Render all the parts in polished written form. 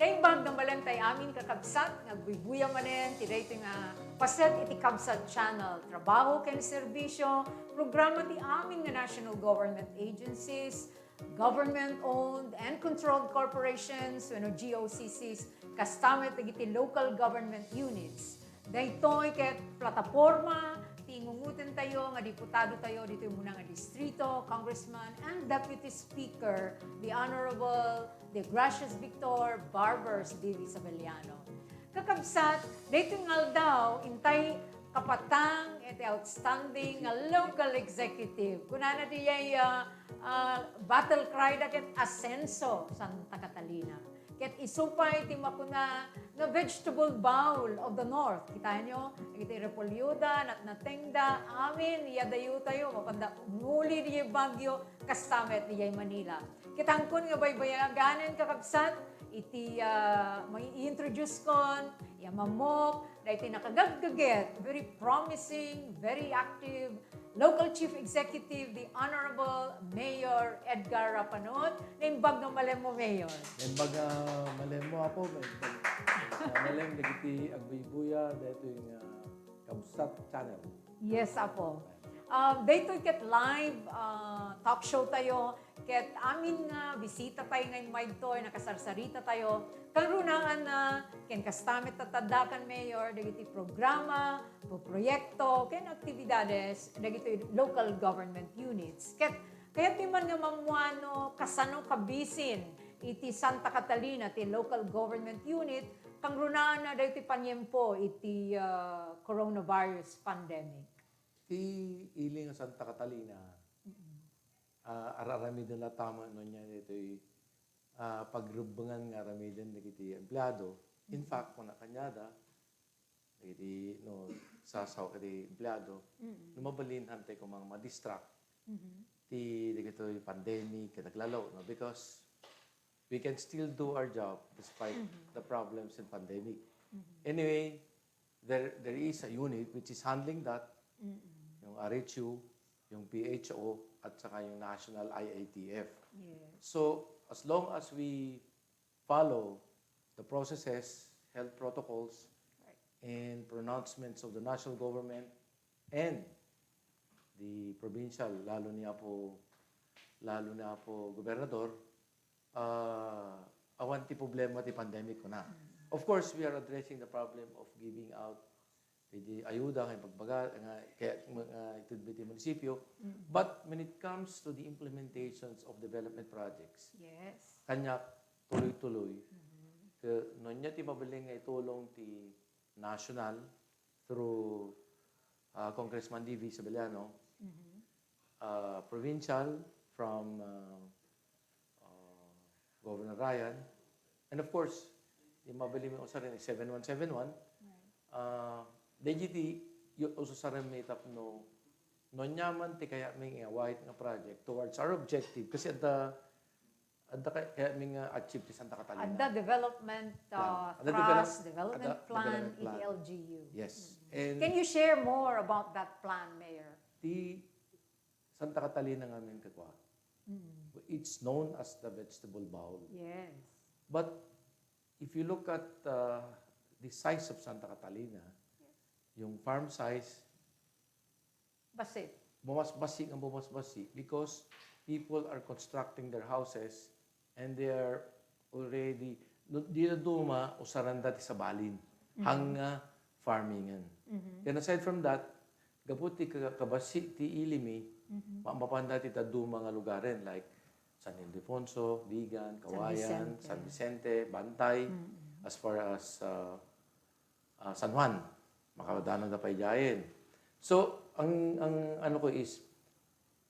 Naimbag na malantay amin kakabsat, nagbubuya manen, tiday ito nga paset iti kabsat channel. Trabaho ken serbisyo, programa ti amin nga national government agencies, government-owned and controlled corporations, GOCCs, kastamet iti local government units. Daytoy ket plataporma, tingungutin tayo, nga diputado tayo, dito muna nga distrito, congressman, and deputy speaker, the Honorable De Gracias Victor Barbers Divi Sabeliano. Kakabsat, dito nga daw, intay kapatang at outstanding local executive. Kunana di battle cry da ket Asenso, Santa Catalina. Ket isupay ti makuna na vegetable bowl of the north. Kita nyo, iti repolyuda, natnatengda, amin, yadayo tayo, mapanda, muli di Bagyo, kastamet di Manila. Kitangkon nga baybayaganan kakabsat, iti may i-introduce kon, mamok, na iti nakagagaget, very promising, very active, local chief executive, the Honorable Mayor Edgar Rapanot. Naimbag ng malem mo, Mayor. Naimbag malem mo ako. Malem nagiti agbuy-buya dito yung Kabsat channel. Yes, apo. Dito ket live talk show tayo. Ket amin nga bisita tayo ngayon maigtoy, nakasarsarita tayo. Karunaan na ken kastamit tatadakan Mayor dagiti programa, proyekto, ken aktibidades dagiti local government units. Ket kaya di man nga mamuano kasano kabisin iti Santa Catalina ti local government unit kang runaan na dagiti panyempo iti coronavirus pandemic. Ti iling Santa Catalina, araramidin na tama no niya ito'y pagrubangan nga ramidin na kiti empleyado. In fact, kung nakanyada, kiti sasaw kiti empleyado, lumabalin hante ko mga ma-distract. Ti kito'y pandemic, kitaglalaw, no? Because we can still do our job despite the problems in pandemic. Anyway, there is a unit which is handling that, yung RHU, yung PHO, at saka yung National IATF. Yes. So, as long as we follow the processes, health protocols, and pronouncements of the national government and the provincial, lalo na po gobernador, awan ti problema ti pandemic ko na. Of course, we are addressing the problem of giving out the ayuda ng pagbaga kaya itudbi ti munisipyo. But when it comes to the implementations of development projects, Yes. kanya tuloy-tuloy. Noon niya ti mabaling nga itulong ti national through Congressman D.V. Sabeliano, provincial from Governor Ryan, and of course, yung mabili mo sa rin, 7171, DGT, yung uso sa rin may tap no nyaman ti kaya may white nga project towards our objective. Kasi kaya may achieve ti Santa Catalina. Adda development development plan, ELGU. Yes. And can you share more about that plan, Mayor? Ti Santa Catalina nga may kakwa. It's known as the vegetable bowl. Yes. But if you look at the size of Santa Catalina, yung farm size, Basit. bumasbasi because people are constructing their houses and they are already, di na duma o saranda ti sabalin, hanga farmingan. And aside from that, gaputi kabasi ti ilimi, mapapanda ti tadu mga lugarin like San Ildefonso, Bigan, Kawayan, San Vicente, Bantay, as far as San Juan, makadanan na payjayin. So, ang ano ko is,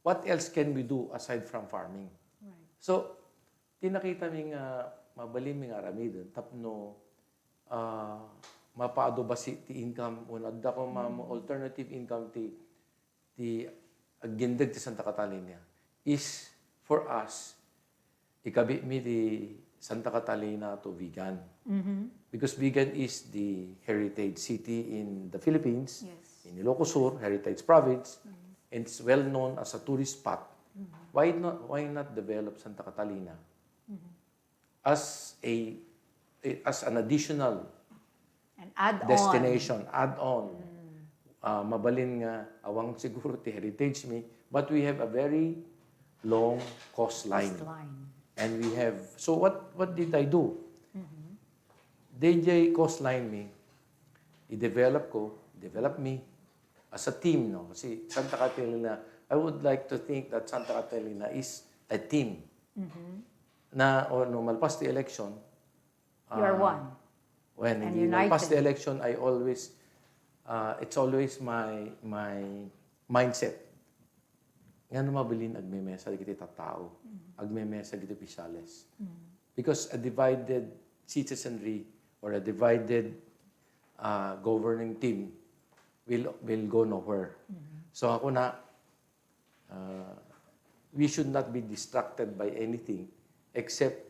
what else can we do aside from farming? Right. So, tinakita mi nga mabalim mi nga aramidon tapno mapaado ba ti income una da ko alternative income ti agindag ti Santa Catalina is for us ikabi mi ti Santa Catalina to Vigan. Because Vigan is the heritage city in the Philippines, Yes. in Ilocos Sur, heritage province, and it's well known as a tourist spot. Why not develop Santa Catalina as a as an additional And add destination, add-on. Mabalin nga, awang siguro ti heritage me, but we have a very long coastline. And we have, so what did I do? DJ coastline me, develop me as a team, no? Kasi Santa Catalina, I would like to think that Santa Catalina is a team. Na, no, malpas the election, You are one. when And hindi malpas united. the election, I always, it's always my mindset. Nga no mabilin agmemesa di kita tao, agmemesa di opisales. Because a divided citizenry or a divided governing team will go nowhere. So ako na, we should not be distracted by anything except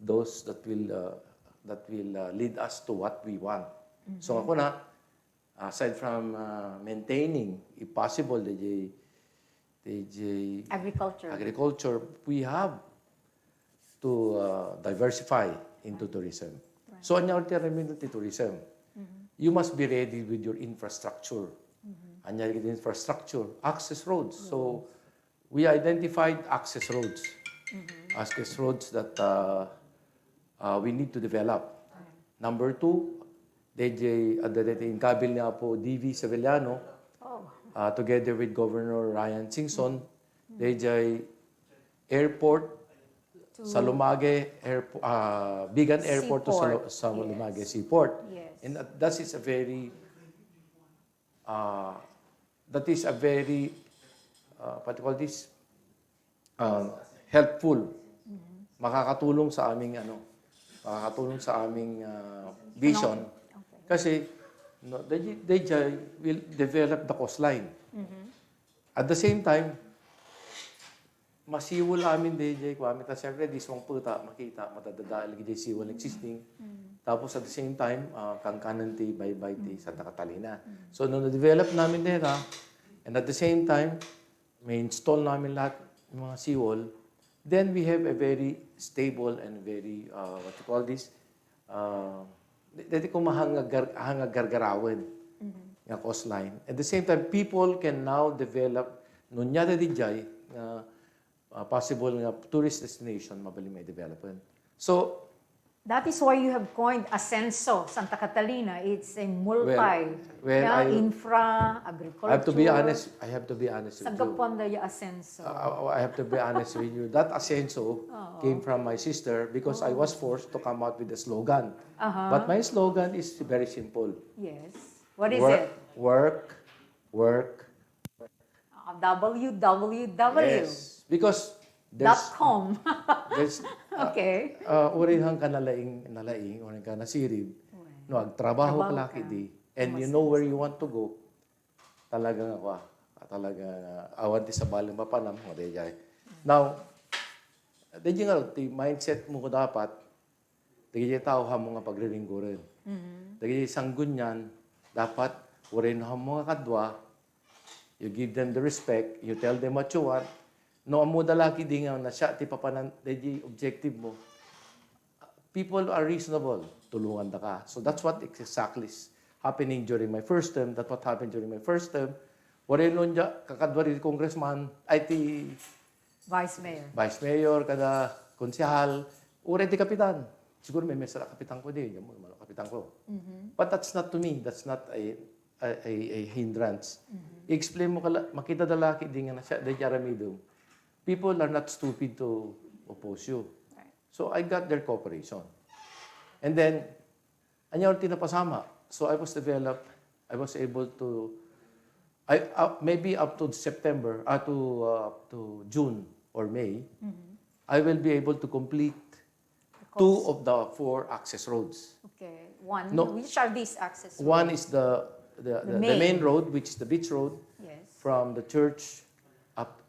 those that will lead us to what we want. So ako na, aside from maintaining, if possible, the agriculture, we have to diversify into tourism. Right. So, anyang terminal tourism, you must be ready with your infrastructure. Anyang infrastructure, access roads. So, we identified access roads. Access roads that we need to develop. Number 2, DJ, in kabil niya po, DV Sevillano, together with Governor Ryan Singson, DJ Airport, Salumage, Bigan Airport to Salumage Seaport. Yes. And that is a very, what do you call this? Helpful. Makakatulong sa aming vision. Kasi they will develop the coastline. At the same time, masiwol amin DJ ko amin ta syempre di swang puta makita matadadaal gid siwol existing. Tapos at the same time kangkanan ti baybay ti Santa Catalina. So no develop namin dera and at the same time may install namin lahat ng mga siwol, then we have a very stable and very what you call this dati ko mahangag-gargarawan nga coastline. At the same time, people can now develop, nunya na dijay, possible nga tourist destination, mabali may development. So, that is why you have coined Ascenso, Santa Catalina. It's a infra, agriculture. I have to be honest with you. Sagaponda yung Ascenso. I have to be honest with you. That Ascenso came from my sister because I was forced to come out with a slogan. But my slogan is very simple. Yes. What is it? Work. www. Yes. Because .com. there's Okay. Urihang ka nalaing, urihang ka nasirib. No, agtrabaho ka laki di. And you know where you want to go. Talagang awan ti sa balang mapanam mo dayay. Now, dayay nga ti mindset mo ko dapat dayay tao ha mga pagriringguren. Dayay sanggun yan dapat urin ha mga kadwa. You give them the respect, you tell them what you want. No, amo dalaki di nga na siya ti papanan di objective mo. People are reasonable, tulungan da ka. So that's what exactly is happening during my first term. That's what happened during my first term. Wala nun dya, kakadwa rin congressman, ay ti vice mayor, kada konsehal, ure ti kapitan. Siguro may mesa kapitan ko di, yung mga kapitan ko. But that's not to me, that's not a hindrance. I-explain mo makita dalaki di nga na siya, di jaramidum. People are not stupid to oppose you. Right. So I got their cooperation. And then, anyaw tinapasama. So I was able to, maybe up to September, to June or May, I will be able to complete 2 of the 4 access roads. Okay. Which are these access roads? One is the main road, which is the beach road, from the church.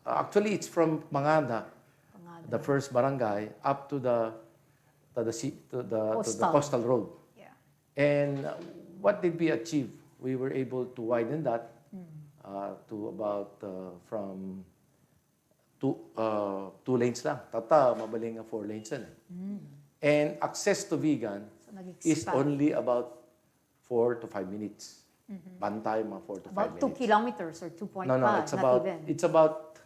Actually, it's from Mangada, the first barangay, up to the coastal road. Yeah. And what did we achieve? We were able to widen that to about from 2 lanes lang. Tata, mabaling 4 lanes yan. And access to vegan So, is nag-expand. only about 4 to 5 minutes. Bantay, mga 4 to 5 About 2 minutes. kilometers or 2.5, No, it's not about, even. it's about,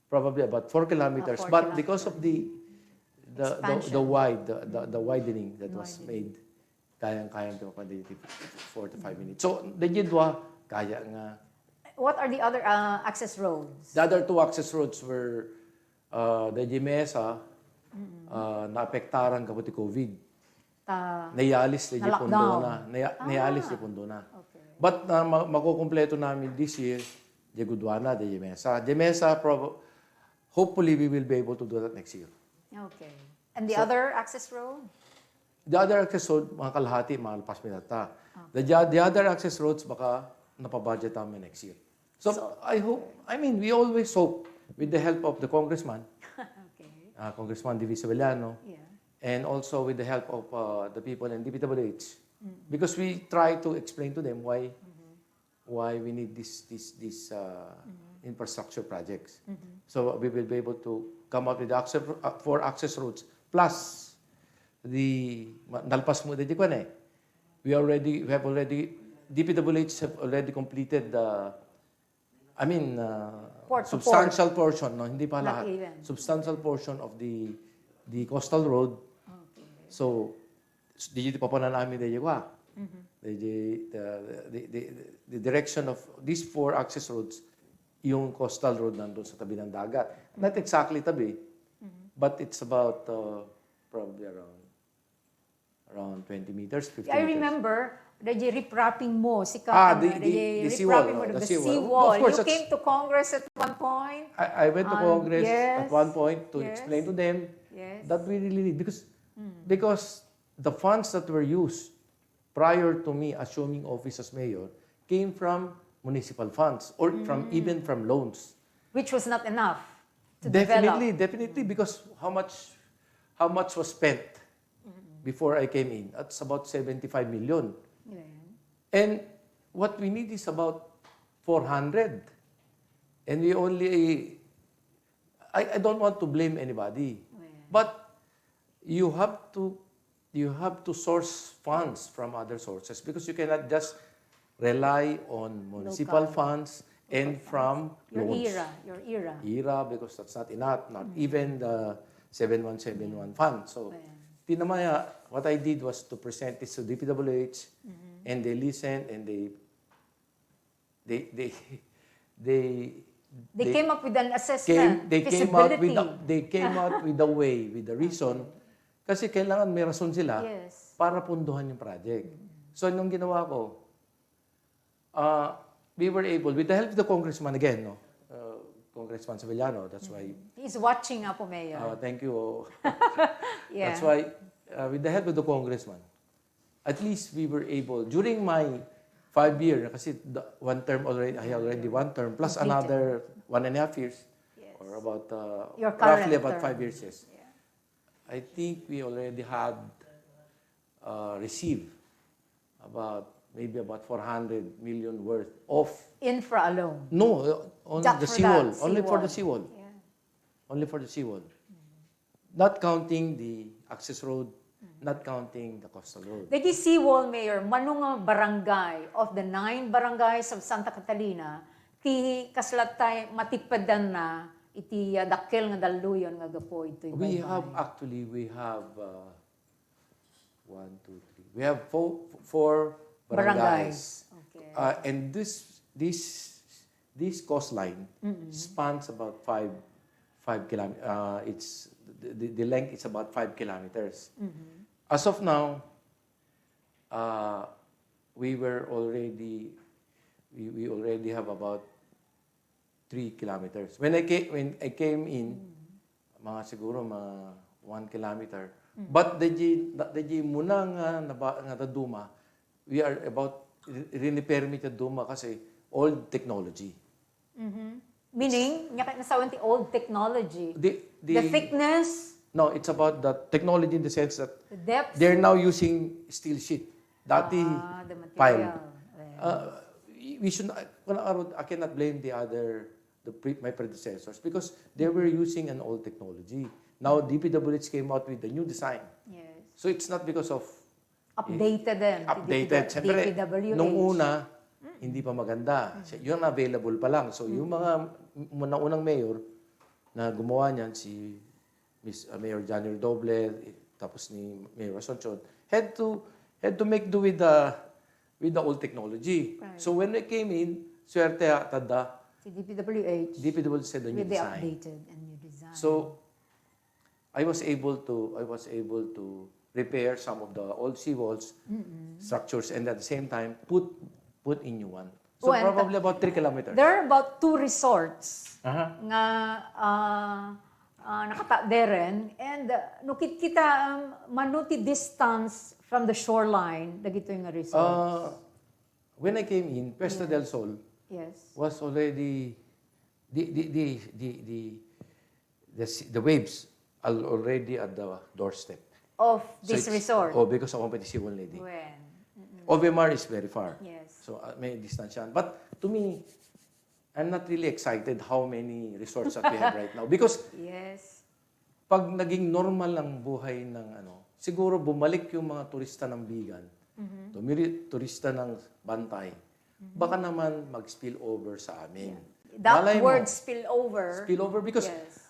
probably about 4 kilometers. 4 But because of Expansion. the widening that was made, kayang-kayang ito pa 4 to 5 minutes. So, dejidwa, kaya nga. What are the other access roads? The other two access roads were the Mesa, naapektaran kabuti COVID. Nayalis na na-lockdown. pundo na. Nayalis na pundo na. Okay. But makukumpleto namin this year, the Gudwana, the Mesa. The Mesa, hopefully we will be able to do that next year. Okay. And the other access road? The other access road, mga kalahati, mga alpas minata. The other access roads, baka napabudget namin next year. So I hope, we always hope, with the help of the congressman, Okay. Congressman Divisa Villano, Yeah. and also with the help of the people in DPWH, because we try to explain to them why we need this infrastructure projects. So we will be able to come up with the 4 access roads plus the nalpas mo di ko na eh. We have already DPWH have already completed the Port to substantial portion, no, hindi pa Not lahat. even. Substantial portion of the coastal road. Okay. So, di pa na namin dito kwa. The direction of these 4 access roads, yung coastal road nandun sa tabi ng dagat. Not exactly tabi, but it's about probably around 20 meters, 50 I meters. remember, the riprapping mo, the seawall, riprapping mo, the the seawall. seawall. Of course, You that's- came to Congress at one point. I went to Congress at yes, one point to yes. explain to them Yes. that we really need, because the funds that were used prior to me assuming office as mayor came from municipal funds or even from loans. Which was not enough to Definitely, develop. because how much was spent before I came in? That's about 75 million. Yeah. And what we need is about 400. And we only, I don't want to blame anybody. Yeah. But you have to source funds from other sources because you cannot just rely on municipal Local. funds and from Your loans. era. ERA, because that's not enough, not even the 7171 fund. So, tinamaya, what I did was to present this to DPWH, and they listened, and They came up with an assessment, they feasibility. came out with the way, with the reason, kasi kailangan may rason sila Yes. para punduhan yung project. So, anong ginawa ko? We were able, with the help of the congressman again, no? Congressman Sevillano, that's why, He's watching Apo Mayor. thank you. Yeah. That's why, with the help of the congressman, at least we were able, during my 5 year, kasi one term already, I already 1 term, plus Completed. another 1.5 years, Yes. or about, Your current roughly about term. 5 years, yes. Yeah. I think we already had received maybe about 400 million worth of, Infra alone. no, only Just the for seawall, that, only for the seawall. Yeah. Only for the seawall. Not counting the access road, not counting the coastal road. The seawall, Mayor, manunga barangay of the 9 barangays of Santa Catalina, ti kaslatay matipadan na iti dakkel nga daluyon nga gapoy ito. We have 1, 2, 3. We have four barangays. Okay. And this coastline spans about 5 kilometers. It's the length is about 5 kilometers. As of now, we already have about 3 kilometers. When I came in, mga siguro mga 1 kilometer. But the muna nga Duma, we are about rini-permit Duma kasi old technology. Meaning, nya nasawan ti old technology. The thickness, No, it's about the technology in the sense that the depth, they're now using steel sheet. Dati, the pile. material. We should not, I cannot blame my predecessors because they were using an old technology. Now, DPWH came out with the new design. Yes. So it's not because of Updated din. updated. Siyempre, DPWH. nung una, hindi pa maganda. Yun available pa lang. So yung mga unang mayor na gumawa niyan, si Mayor Johnny Doble, tapos ni Mayor Asuncion, had to make do with the old technology. Right. So when they came in, swerte tada, Si DPWH. DPWH said the new With the design. updated and new design. So I was able to repair some of the old seawalls structures and at the same time put in new one. So Oh, and probably about 3 kilometers. there are about 2 resorts Aha. nga nakata deren and nukit kita manuti distance from the shoreline dagito yung resorts. When I came in, Puesta del Sol Yes. was already the waves are already at the doorstep. Of So this it's- resort. Oh, because of competition lady. When? OVMR is very far. Yes. So may distance yan. But to me, I'm not really excited how many resorts that we have right now. Because Yes. pag naging normal ang buhay ng siguro bumalik yung mga turista ng Bigan, turista ng Bantay, baka naman mag-spill over sa amin. That Malay mo, word spill over. spill over because Yes.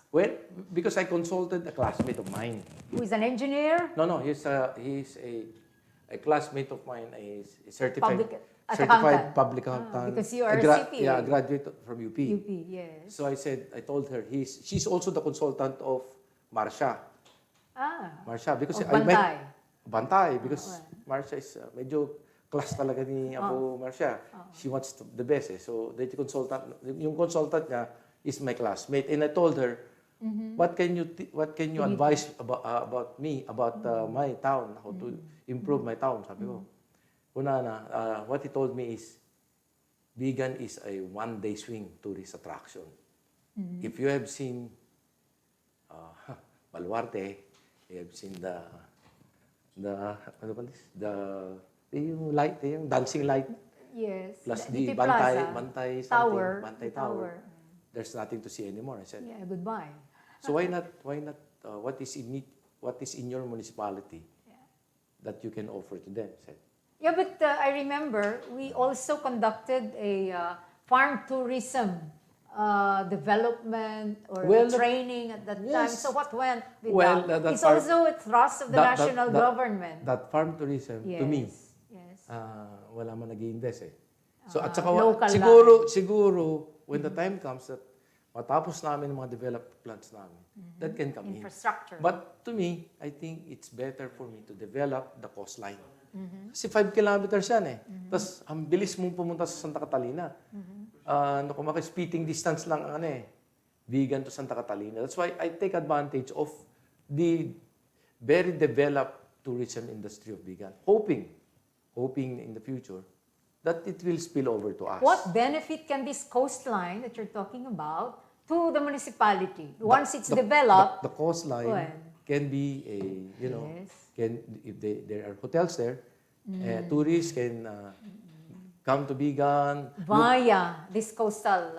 because I consulted a classmate of mine. Who is an engineer? No, he's a classmate of mine, a certified Accountant. public accountant. Because you are a CPA. Yeah, a graduate from UP. UP, yes. So I told her she's also the consultant of Marcia. Marcia because Of I met Bantay. Bantay because Marcia is medyo class talaga ni Apo Marcia. She wants the best eh. So yung consultant niya is my classmate and I told her what can you advise about me about my town, how to improve my town, sabi ko. Una na, what he told me is Bigan is a one-day swing tourist attraction. If you have seen Baluarte, you have seen the ano ba this? Yung light, yung dancing light Yes. plus Dito the Plaza. Bantay something, Tower. Bantay Tower. There's nothing to see anymore. I said, Yeah, goodbye. so why not what is in your municipality that you can offer to them? I said, Yeah, but I remember we also conducted a farm tourism development or training at that time. yes. So what went with Well, that? that It's farm- also a thrust of the national government. That farm tourism, Yes. to me, Yes. wala man nag-i-invest eh. So at saka local siguro when the time comes that matapos namin ang mga developed plans namin, that can come in. Infrastructure. But to me, I think it's better for me to develop the coastline. Kasi 5 kilometers yan eh. Tapos ang bilis mong pumunta sa Santa Catalina. Kung spitting distance lang ang Vigan to Santa Catalina. That's why I take advantage of the very developed tourism industry of Vigan. Hoping in the future that it will spill over to us. What benefit can this coastline that you're talking about to the municipality once it's developed? The coastline Well. can be Yes. if there are hotels there, tourists can come to Bigan. Via this coastal.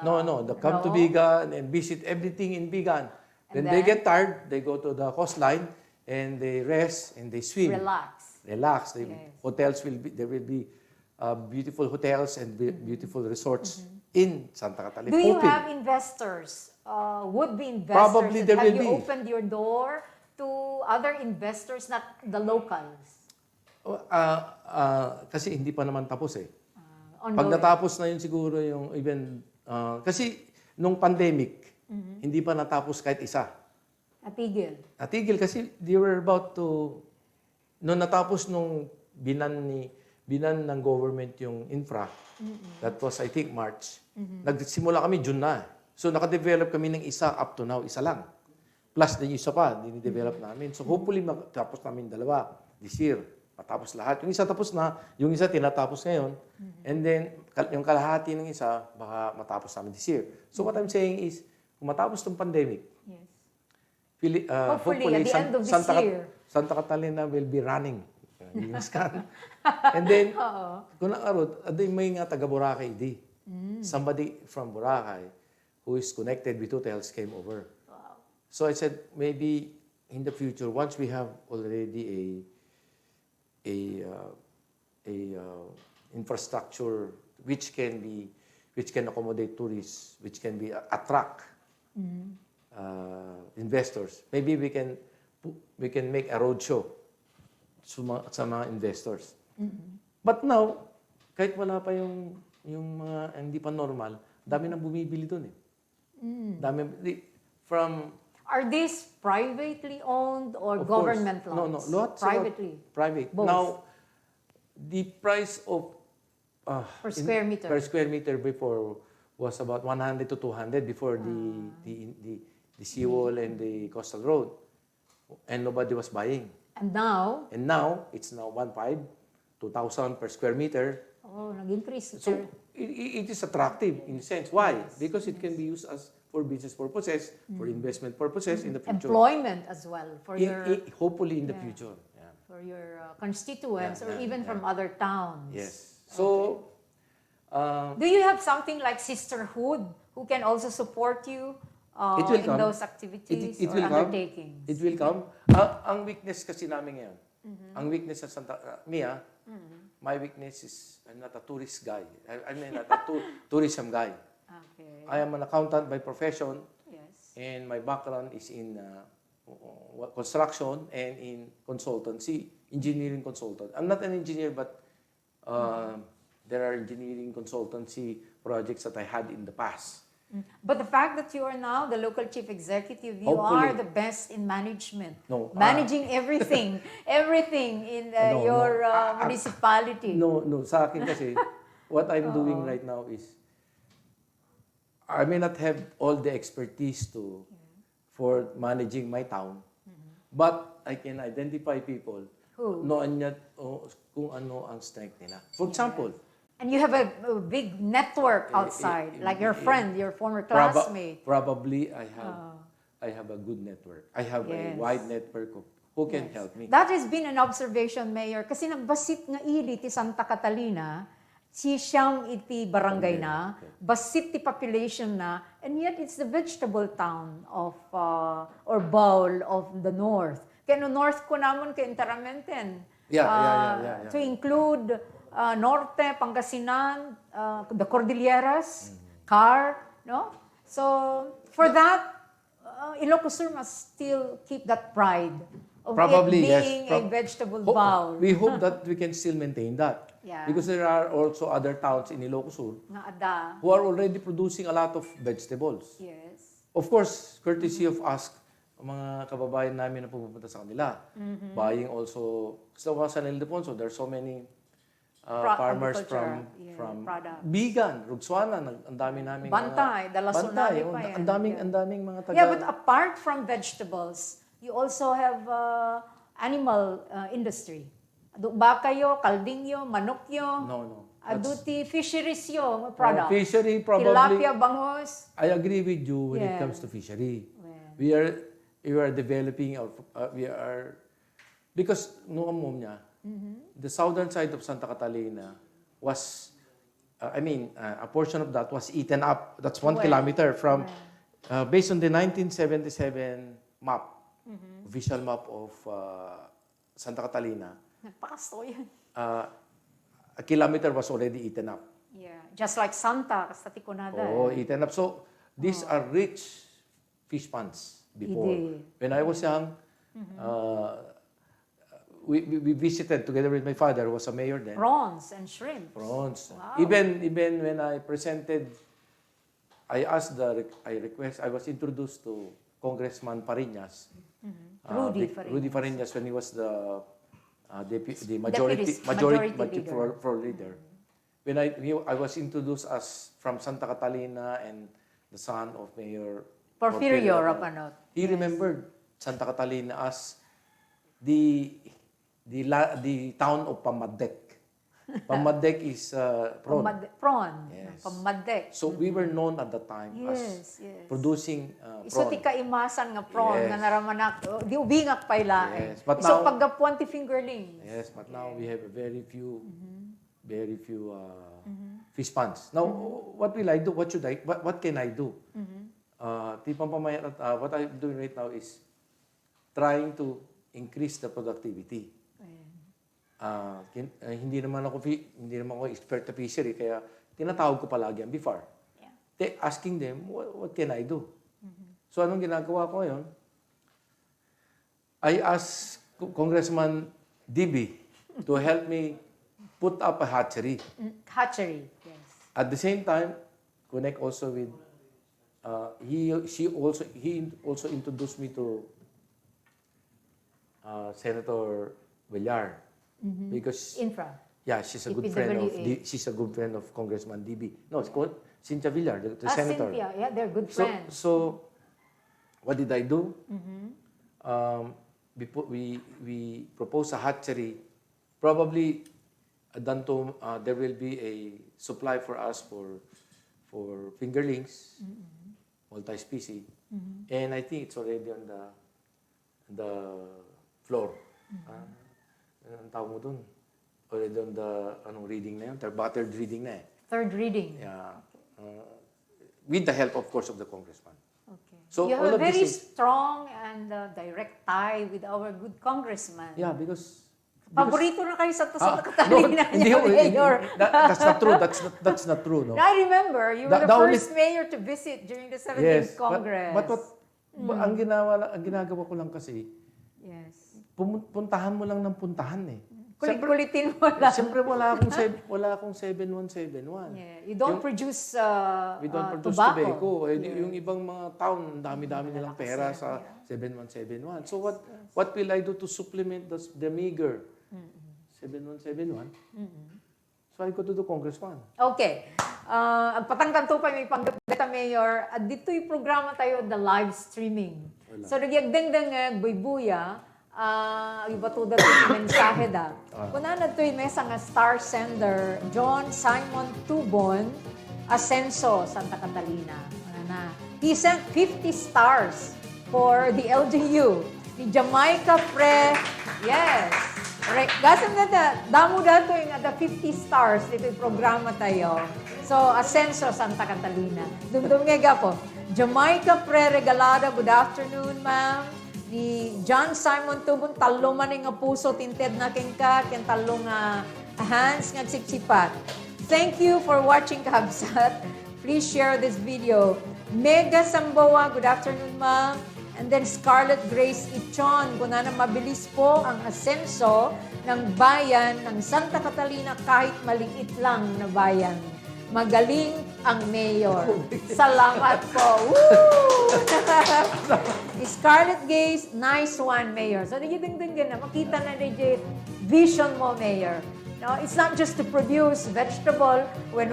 Come to Bigan and visit everything in Bigan. Then they get tired, they go to the coastline and they rest and they swim. Relax. There will be beautiful hotels and beautiful resorts in Santa Catalina. Do you Hoping. have investors, would-be investors? Probably there have will you be. opened your door to other investors, not the locals? Kasi hindi pa naman tapos eh. Pag Ongoing. natapos na yun siguro yung even, kasi nung pandemic, hindi pa natapos kahit isa. Natigil kasi they were about to, nung natapos nung binan ng government yung infra, that was I think March, nagsimula kami June na. So nakadevelop kami ng isa up to now, isa lang. Plus din yung isa pa, dinidevelop namin. So hopefully matapos namin dalawa this year. Matapos lahat. Yung isa tapos na, yung isa tinatapos ngayon. And then, yung kalahati ng isa, baka matapos namin this year. So what I'm saying is, kung matapos ng pandemic, Yes. Hopefully, at the end of this year. Santa Catalina will be running. And then, kung nakarot, may nga taga Boracay di. Somebody from Boracay who is connected with hotels came over. Wow. So I said, maybe in the future, once we have already a infrastructure which can accommodate tourists, which can be attract investors. Maybe we can make a roadshow sa mga investors. But now, kahit wala pa yung mga hindi pa normal, dami nang bumibili doon eh. From Are these privately owned or Of government course. No, lots? lots Privately. private. Both. Now, the price of Per square meter. per square meter before was about 100 to 200 before the seawall and the coastal road, and nobody was buying. And now, And now it's now 1,500, 2,000 per square meter. nag-increase. So it is attractive in a sense. Why? Because it can be used as for business purposes, for investment purposes in the future. Employment as well for Hopefully in the future. Yeah. for your constituents or Yeah, even from other towns. Yes. So, Do you have something like sisterhood who can also support you It will in come. those activities It or will come. undertakings? It will come. Ang weakness kasi namin ngayon, ang weakness sa Mia, my weakness is I'm not a tourist guy. I mean, not a tourism guy. Okay. I am an accountant by profession, Yes. and my background is in construction and in consultancy, engineering consultant. I'm not an engineer, but there are engineering consultancy projects that I had in the past. But the fact that you are now the local chief executive, you Hopefully. are the best in management. No, Managing everything, everything in No, your municipality. No, sa akin kasi, what I'm doing right now is, I may not have all the expertise for managing my town, but I can identify people Who? noon niya kung ano ang strength nila. For example, And you have a big network outside, like your friend, your former classmate. probably I have a good network. I have a Yes. wide network of who can help me. That has been an observation, Mayor. Kasi nagbasit nga ili ti Santa Catalina, si siyam iti barangay na, basit ti population na, and yet it's the vegetable town of, or bowl of the north. Kaya no north ko naman kay Interamenten. Yeah. To include Norte, Pangasinan, the Cordilleras, Car, no? So, for that, Ilocos Sur must still keep that pride of Probably, it yes. being a vegetable bowl. We hope that we can still maintain that. Yeah. Because there are also other towns in Ilocos Sur Nga ada. who are already producing a lot of vegetables. Yes. Of course, courtesy of us, mga kababayan namin na pupunta sa kanila. Buying also, sa San Ildefonso, there are so many farmers from product. Bigan, Rugsuana, ang dami namin Bantay, Dalasunay pa yan. ang daming mga taga. Yeah, but apart from vegetables, you also have animal industry. Ba kayo, kaldingyo, manokyo, No. aduti fisheries product. Fishery, probably. Tilapia, bangus. I agree with you when it comes to fishery. We are developing because noong niya, the southern side of Santa Catalina was, a portion of that was eaten up. That's 1 kilometer from, based on the 1977 map, official map of Santa Catalina, Nagpakasto yan. a kilometer was already eaten up. Yeah. Just like Santa, Kastatikunada. Oh, eaten up. So, these are rich fish ponds before. When I was young, we visited together with my father, who was a mayor then. Prawns and shrimp. Prawns. Wow. Even when I presented, I was introduced to Congressman Fariñas. Rudy Fariñas when he was the majority floor leader. When I was introduced as from Santa Catalina and the son of Mayor Porfirio Rapanot. He remembered Santa Catalina as the town of Pamadek. Pamadek is prawn. Prawn. Yes. Pamadek. So we were known at that time as producing Iso prawn. ti kaimasan nga prawn Yes. nga naramanak. Di ubingak pa ila. Yes, but Iso now- paggapuan ti fingerling. Yes, but now we have a very few fish ponds. Now, what will I do? What can I do? What I'm doing right now is trying to increase the productivity. Hindi naman ako expert na fishery, kaya tinatawag ko palagi ang BIFAR. Asking them, what can I do? So anong ginagawa ko ngayon? I asked Congressman DB to help me put up a hatchery. Hatchery, yes. At the same time, connect also with, he also introduced me to Senator Villar. Because Infra. yeah, she's a good friend of Congressman DB. No, it's called Cynthia Villar, the senator. Cynthia, yeah, they're good friends. So what did I do? We proposed a hatchery. Probably there will be a supply for us for fingerlings, multi-species, and I think it's already on the floor. Anong tawag mo dun? Already on the reading na yun? Third reading na eh. Third reading. Yeah. With the help, of course, of the congressman. Okay. So you all have a of very this strong and direct tie with our good congressman. Yeah, because Paborito na kayo sa no, Catalina niya, Mayor. that's not true. That's not true, no. I remember, you were the first mayor to visit during the 17th Yes, Congress. but ang ginagawa ko lang kasi, yes. puntahan mo lang ng puntahan eh. Kulit-kulitin mo lang. Siyempre wala akong 7171. Yeah. You don't produce We don't produce tobacco. Yung ibang mga town, dami-dami nilang pera sa 7171. So what will I do to supplement the meager 7171? So I go to the congressman. Okay. Ang patangkanto pa may panggapita, Mayor. At dito yung programa tayo, the live streaming. So nagyagdang buybuya, iba to dati yung mensahe da. Kuna na ito yung mesa nga star sender, John Simon Tubon, Asenso, Santa Catalina. He sent 50 stars for the LGU. Ni Jamaica Pre, yes. Gasam na damo dato yung ada 50 stars dito yung programa tayo. So, Asenso, Santa Catalina. Dumdum nga po. Jamaica Pre Regalada, good afternoon, ma'am. Ni John Simon Tubon, talo man nga puso, tinted na kengka, ken talo nga hands nga siksipat. Thank you for watching, Kabsat. Please share this video. Mega Samboa, good afternoon, ma'am. And then Scarlett Grace Ichon, kung na mabilis po ang asenso ng bayan ng Santa Catalina kahit maliit lang na bayan. Magaling ang mayor. Salamat po. Woo! Scarlett Grace, nice one, mayor. So, nagidingding na, makita na rin vision mo, mayor. No, it's not just to produce vegetable when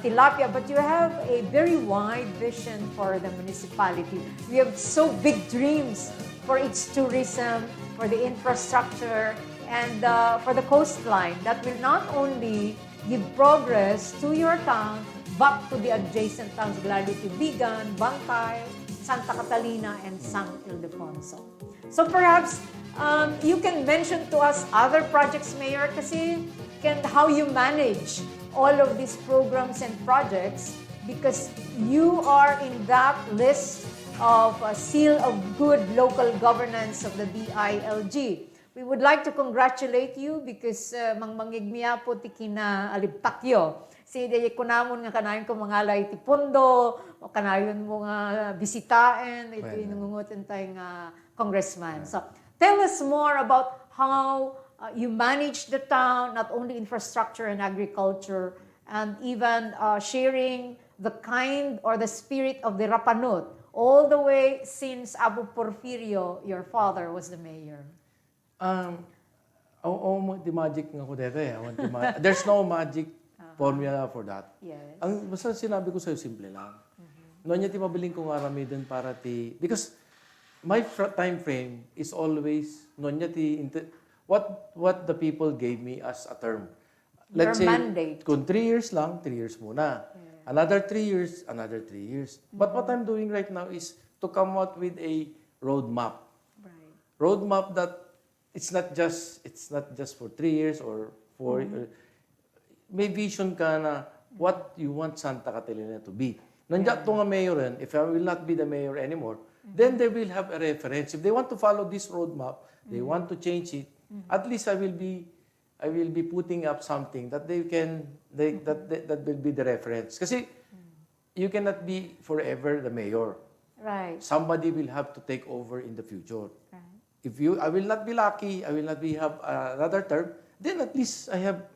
tilapia, but you have a very wide vision for the municipality. We have so big dreams for its tourism, for the infrastructure, and for the coastline that will not only give progress to your town, but to the adjacent towns, lalo to Bigan, Bantay, Santa Catalina, and San Ildefonso. So perhaps you can mention to us other projects, Mayor, kasi how you manage all of these programs and projects, because you are in that list of seal of good local governance of the DILG. We would like to congratulate you because mangmangigmiya po ti kina alibtakyo. Si kunamon nga kanayon ko mga lay ti pondo, o kanayon mo nga bisitaen, ito inungungutin tayong congressman. So, tell us more about how you manage the town, not only infrastructure and agriculture, and even sharing the kind or the spirit of the Rapanut, all the way since Abu Porfirio, your father, was the mayor. The magic nga ko dito eh. There's no magic formula for that. Yes. Ang basta sinabi ko sa'yo, simple lang. Noon niya ti mabiling ko nga ramidin para ti... Because my time frame is always noon niya ti... What the people gave me as a term. Let's say, mandate. Kung 3 years lang, 3 years muna. Yeah. Another 3 years, another 3 years. But what I'm doing right now is to come out with a roadmap. Right. Roadmap that it's not just for 3 years or 4 may vision ka na what you want Santa Catalina to be. Nandiyan to nga mayor rin, if I will not be the mayor anymore, then they will have a reference. If they want to follow this roadmap, they want to change it, at least I will be putting up something that that will be the reference. Kasi you cannot be forever the mayor. Right. Somebody will have to take over in the future. Right. I will not be lucky, I will not have another term, then at least I have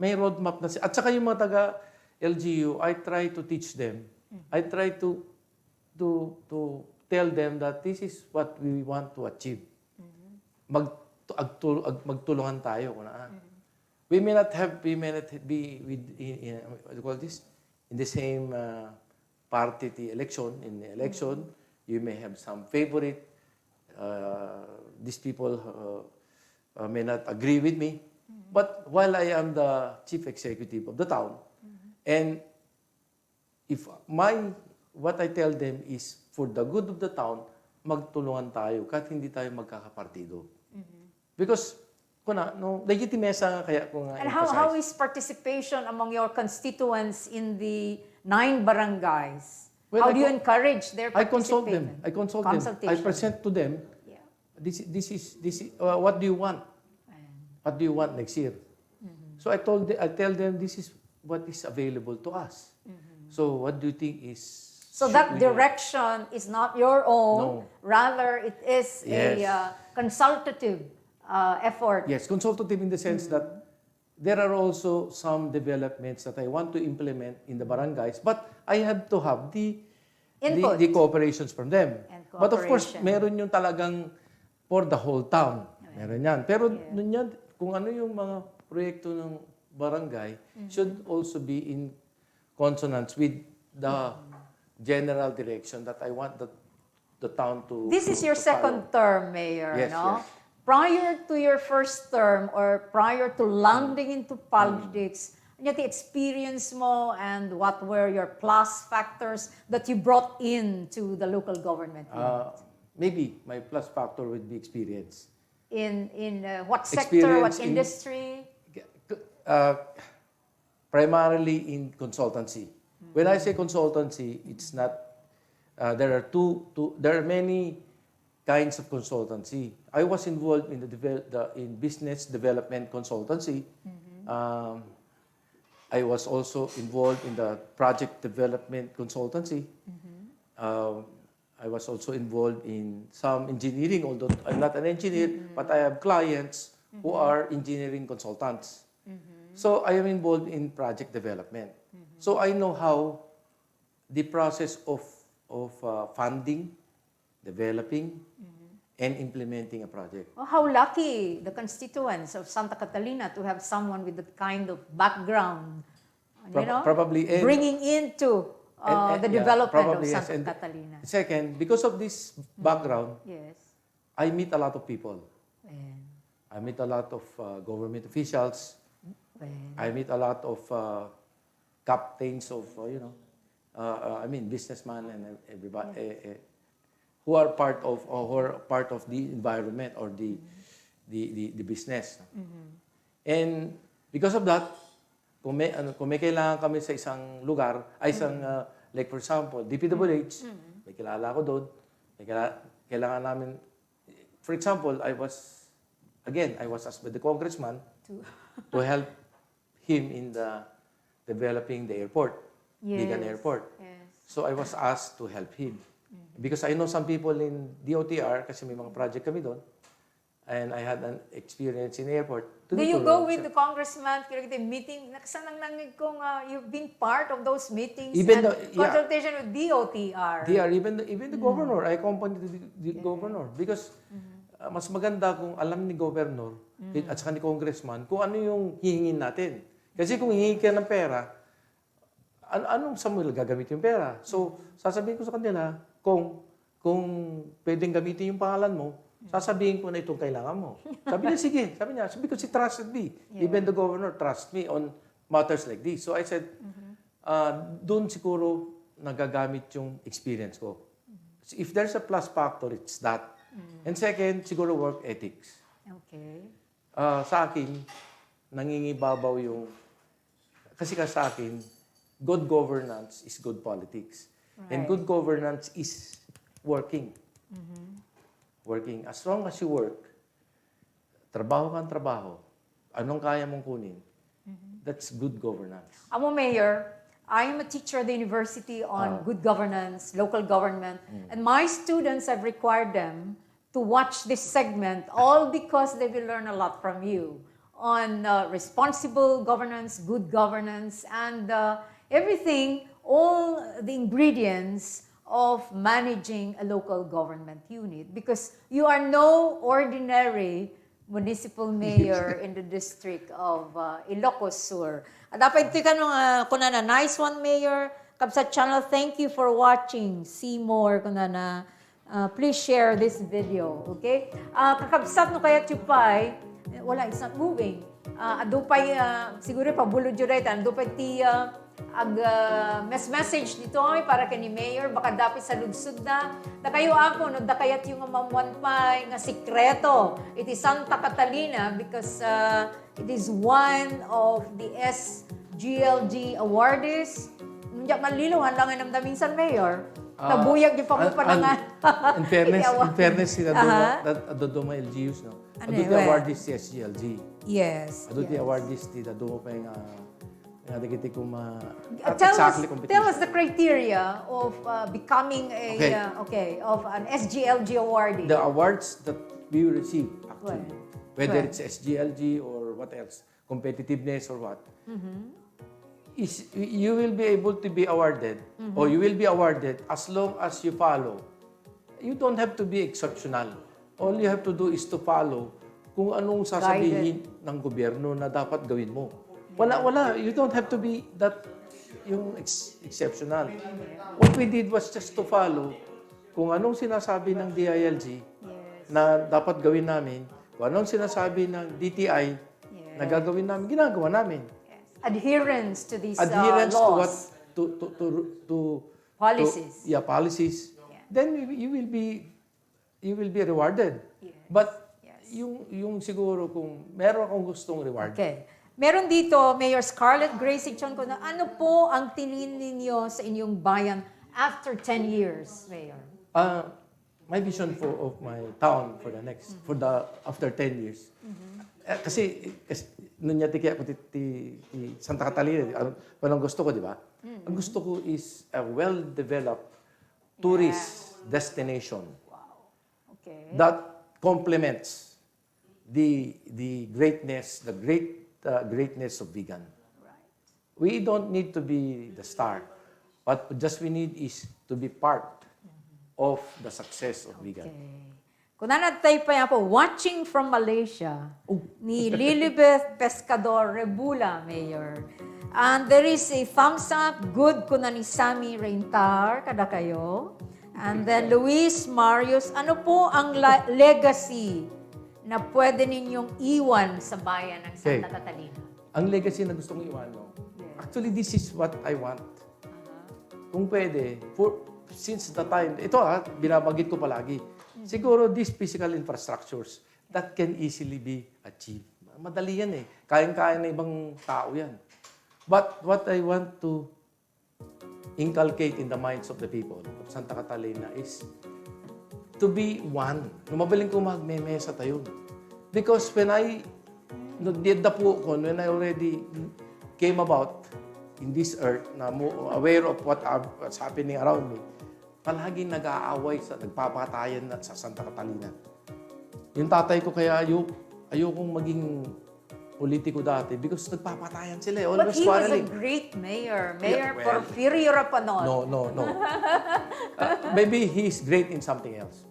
may roadmap na. At saka yung mga taga LGU, I try to teach them. I try to tell them that this is what we want to achieve. Magtulungan tayo. We may not be what do you call this? In the same party election. In the election, you may have some favorite. These people may not agree with me. But while I am the chief executive of the town, and if what I tell them is for the good of the town, magtulungan tayo kahit hindi tayo magkakapartido. Because legitimesa kaya ko nga And how is participation among your constituents in the 9 barangays? Well, how do you encourage their I consult participation? them. I consult them. I present to them. Yeah. This is what do you want? What do you want next year? So I tell them this is what is available to us. So what do you think is? So that direction is not your own. No. Rather, it is a consultative effort. Yes, consultative in the sense that there are also some developments that I want to implement in the barangays, but I have to have the cooperations from them. But of course, meron yung talagang for the whole town. Meron yan. Pero nun yan, kung ano yung mga proyekto ng barangay should also be in consonance with the general direction that I want the town to. This is your second term, Mayor, Yes, no? yes. Prior to your first term or prior to landing into politics, ano yung experience mo and what were your plus factors that you brought into the local government? Maybe my plus factor would be experience. In what sector, what Experience industry? Primarily in consultancy. When I say consultancy, it's not. There are many kinds of consultancy. I was involved in in business development consultancy. I was also involved in the project development consultancy. I was also involved in some engineering, although I'm not an engineer, but I have clients who are engineering consultants. So I am involved in project development. So I know how the process of funding, developing, and implementing a project. Oh, how lucky the constituents of Santa Catalina to have someone with that kind of background, Probably. bringing into the development of Santa And Catalina. second, because of this background, Yes. I meet a lot of people. And, I meet a lot of government officials. I meet a lot of captains of, businessmen and everybody who are part of the environment or the business. And because of that, kung may kailangan kami sa isang lugar, like for example, DPWH, may kilala ko doon, may kailangan namin, for example, I was asked by the congressman to help him in developing the airport, Bigan Airport. Yes. So I was asked to help him. Because I know some people in DOTR, kasi may mga project kami doon, and I had an experience in airport. Do you go with the congressman to the meeting? Nakasanang nangig kong you've been part of those meetings Even and consultation with DOTR. Even the governor, I accompanied the governor. Because mas maganda kung alam ni governor at saka ni congressman kung ano yung hihingin natin. Kasi kung hihingi ka ng pera, anong Samuel gagamit yung pera? So, sasabihin ko sa kanila, kung pwedeng gamitin yung pangalan mo, sasabihin ko na itong kailangan mo. Sabi niya, sige. Sabi niya, because he trusted me. Even the governor trusts me on matters like this. So I said, doon siguro nagagamit yung experience ko. If there's a plus factor, it's that. And second, siguro work ethics. Okay. Sa akin, nangingibabaw yung, kasi sa akin, good governance is good politics. Right. And good governance is working. Working, as long as you work, trabaho kang trabaho, anong kaya mong kunin, that's good governance. Amo, Mayor, I am a teacher at the university on good governance, local government, and my students have required them to watch this segment, all because they will learn a lot from you on responsible governance, good governance, and everything, all the ingredients of managing a local government unit, because you are no ordinary municipal mayor in the district of Ilocos Sur. Dapat ito ka nung kunana, nice one, Mayor. Kabsat Channel, thank you for watching. See more, kunana. Please share this video, okay? Kakabsat no kaya Chupay, wala, it's not moving. Adupay, siguro pabulod yun right, adupay ti message dito ay para kay ni Mayor, baka dapat sa lugsud na kayo ako, no, da kayat yung mamuan pa nga sikreto. It is Santa Catalina because it is one of the SGLG awardees. Nung malilungan lang ang namdamin sa Mayor. Nabuyag yung pamupanangan. In fairness, Dodoma LGUs, no? Ado ti awardees si SGLG. Yes. Ado ti awardees ti Dodoma pa yung tell us the criteria of becoming of an SGLG awardee. The awards that we receive, actually, whether it's SGLG or what else, competitiveness or what, is you will be able to be awarded or you will be awarded as long as you follow. You don't have to be exceptional. All you have to do is to follow kung anong sasabihin ng gobyerno na dapat gawin mo. Wala. You don't have to be that yung exceptional. What we did was just to follow kung anong sinasabi ng DILG na dapat gawin namin, kung anong sinasabi ng DTI na gagawin namin, ginagawa namin. Adherence to these Adherence laws. to policies. Policies. Yeah. Then you will be rewarded. Yes. But yung siguro kung meron akong gustong reward. Okay. Meron dito, Mayor Scarlett Gracie Chon, ko na ano po ang tingin ninyo sa inyong bayan after 10 years, Mayor? My vision of my town after 10 years. Kasi nung niya tikiya ko ti Santa Catalina, walang gusto ko, di ba? Ang gusto ko is a well-developed tourist destination. Wow. Okay. That complements the greatness of vegan. Right. We don't need to be the star, but just we need is to be part of the success of vegan. Okay. Kung nanatay pa yan po, watching from Malaysia, ni Lilibeth Pescador Rebula, Mayor. And there is a thumbs up, good ko na ni Sammy Reintar, kada kayo. And then Luis Marius, ano po ang legacy na pwede ninyong iwan sa bayan ng Santa Catalina? Ang legacy na gusto kong iwan, no? Actually, this is what I want. Kung pwede, since the time, ito binabagit ko palagi, siguro these physical infrastructures that can easily be achieved. Madali yan eh. Kayang-kaya na ibang tao yan. But what I want to inculcate in the minds of the people of Santa Catalina is to be one. Lumabaling ko magmemesa tayo. Because when I already came about in this earth, na aware of what's happening around me, palaging nag-aaway, nagpapatayan sa Santa Catalina. Yung tatay ko kaya ayokong maging politiko dati because nagpapatayan sila. But he was a great mayor. Mayor Porfirio Rapanon. No. Maybe he's great in something else.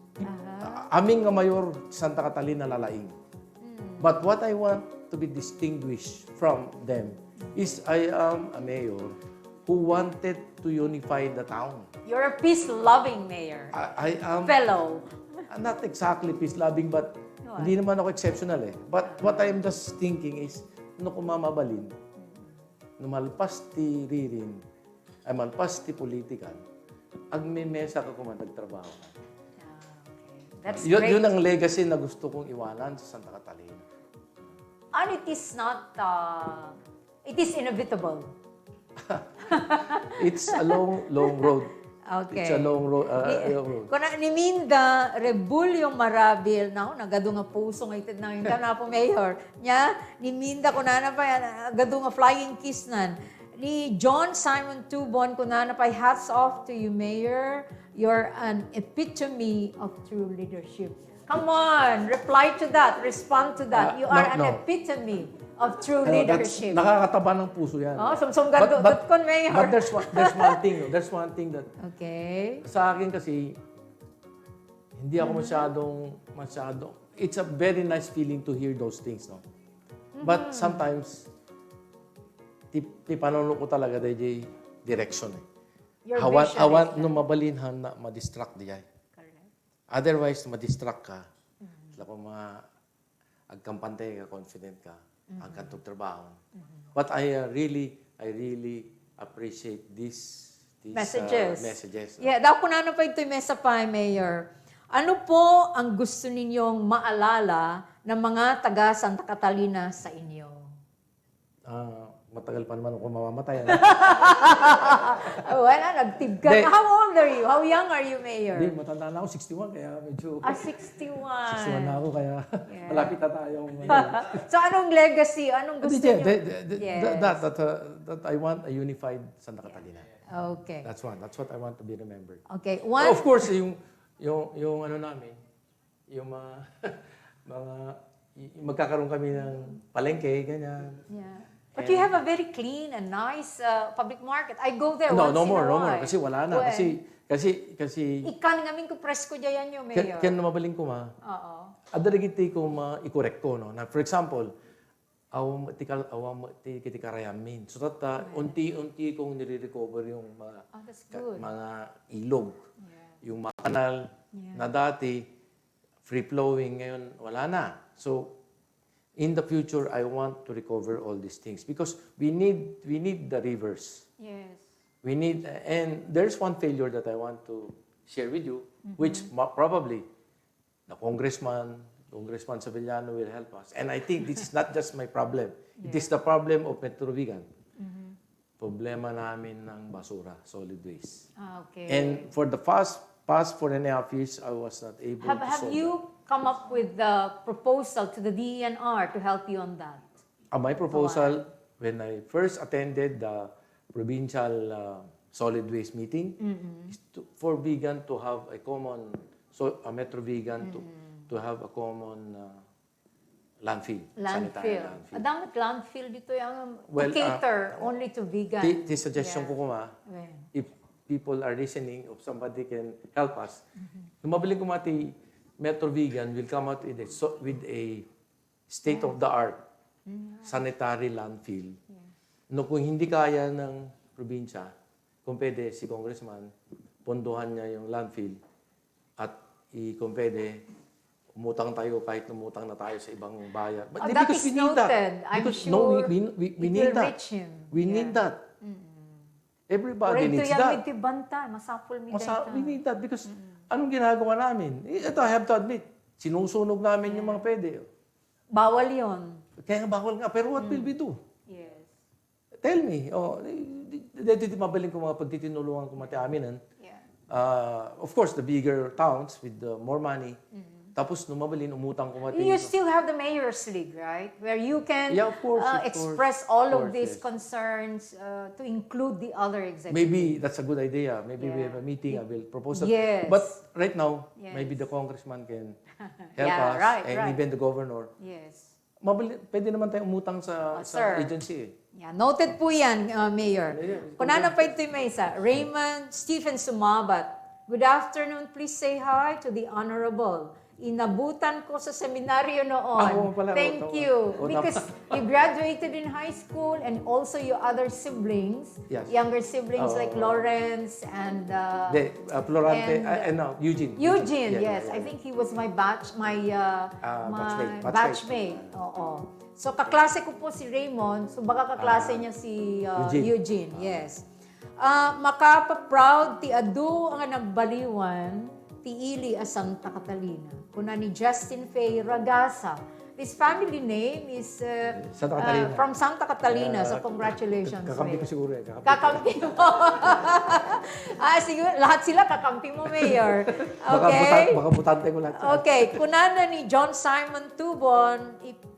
Aming nga mayor, Santa Catalina lalaing. But what I want to be distinguished from them is I am a mayor who wanted to unify the town. You're a peace-loving mayor. I am... Fellow. Not exactly peace-loving, but hindi naman ako exceptional eh. But what I'm just thinking is, kung mamabalin, numalpas ti ririn, ay malpas ti politikan, agmemesa ka kung nagtrabaho. That's great. Yun ang legacy na gusto kong iwanan sa Santa Catalina. And it is not... it is inevitable. It's a long road. Okay. It's a long road. Long road. Kuna ni Minda Rebulyo Marabil na nagado nga puso nga itid nang na po mayor nya ni Minda kunana pa agado nga flying kiss nan ni John Simon Tubon kunana pa hats off to you mayor, you're an epitome of true leadership. Come on, reply to that, respond to that. You are an epitome of true leadership. Nakakataba ng puso yan. Oh, sumsum gado kon mayor. But there's one thing. There's one thing that Okay. sa akin kasi hindi ako masyadong it's a very nice feeling to hear those things, no. But sometimes ti panunod ko talaga DJ direction eh. Your Hawan vision is no mabalinhan na ma-distract diay. correct. Otherwise ma-distract ka. Sila ko agkampante ka, confident ka, ang kantong trabaho. But I really appreciate these messages. Yeah, daw ko na pa ito yung mesa pa, Mayor. Ano po ang gusto ninyong maalala ng mga taga Santa Catalina sa inyo? Matagal pa naman ako mamamatay. Wala, nagtib ka. How old are you? How young are you, Mayor? Hindi, matanda na ako, 61, kaya medyo... 61. 61 na ako, kaya malapit na tayong... So, anong legacy? Anong gusto niyo? That I want a unified Santa Catalina. Okay. That's what I want to be remembered. Okay. Of course, yung ano namin, yung magkakaroon kami ng palengke, ganyan. Yeah. But you have a very clean and nice public market. I go there once No in more. a while. Kasi wala na. Kasi Ikan ngamin ko presko dyan yung Mayor. Kaya mabaling ko Oo. adarigiti ko i-correct ko, no? Na, for example, awam ti karayamin. So unti-unti kong nire-recover yung That's good. mga ilog. Yung mga kanal na dati free-flowing, ngayon wala na. So, in the future, I want to recover all these things because we need the rivers. Yes. We need, and there's one failure that I want to share with you, which probably the Congressman Sevillano will help us. And I think this is not just my problem. It is the problem of Metro Vigan. Problema namin ng basura, solid waste. Okay. And for the past 4.5 years, I was not able to solve Have you come up with the proposal to the DENR to help you on that? My proposal, when I first attended the provincial solid waste meeting, is for vegan to have a common, Metro Vegan to have a common landfill. Sanitary landfill. Adamot landfill dito yung cater only to vegan. The suggestion ko if people are listening, if somebody can help us, lumabiling ko Metro Vegan will come out with a state-of-the-art sanitary landfill. No, kung hindi kaya ng probinsya, kung pwede si Congressman, pondohan niya yung landfill at kung pwede, umutang tayo kahit umutang na tayo sa ibang bayan. But that is noted. I'm sure we need that. We need that. Everybody needs that. We need that because anong ginagawa namin? Ito, I have to admit, sinusunog namin yung mga pwede. Bawal yon. Kaya nga bawal nga. Pero what will we do? Yes. Tell me. Dito mabaling ko mga pagtitinulungan ko mati aminan. Of course, the bigger towns with more money. Tapos mabalin, umutang ko mati. You still have the Mayor's League, right? Where you can express all of these concerns to include the other executives. Maybe that's a good idea. Maybe we have a meeting, I will propose that. Yes. But right now, maybe the congressman can help us and even the governor. Yes. Pwede naman tayong umutang sa agency. Yeah, noted po yan, Mayor. Kunana pa ito yung isa. Raymond Stephen Sumabat. Good afternoon. Please say hi to the Honorable. Inabutan ko sa seminaryo noon. Thank you. Because you graduated in high school and also your other siblings, younger siblings like Lawrence and Florante and Eugene. Eugene, yes. I think he was my batchmate. Oo. So kaklase ko po si Raymond, so baka kaklase niya si Eugene. Yes. Makapa-proud ti adu ang nagbaliwan tiili a Santa Catalina. Kuna ni Justin Faye Ragasa. This family name is from Santa Catalina. So congratulations. Kakampi ko siguro. Kakampi mo. Siguro, lahat sila kakampi mo, Mayor. Okay? Baka butante ko lahat. Okay, kunana ni John Simon Tubon,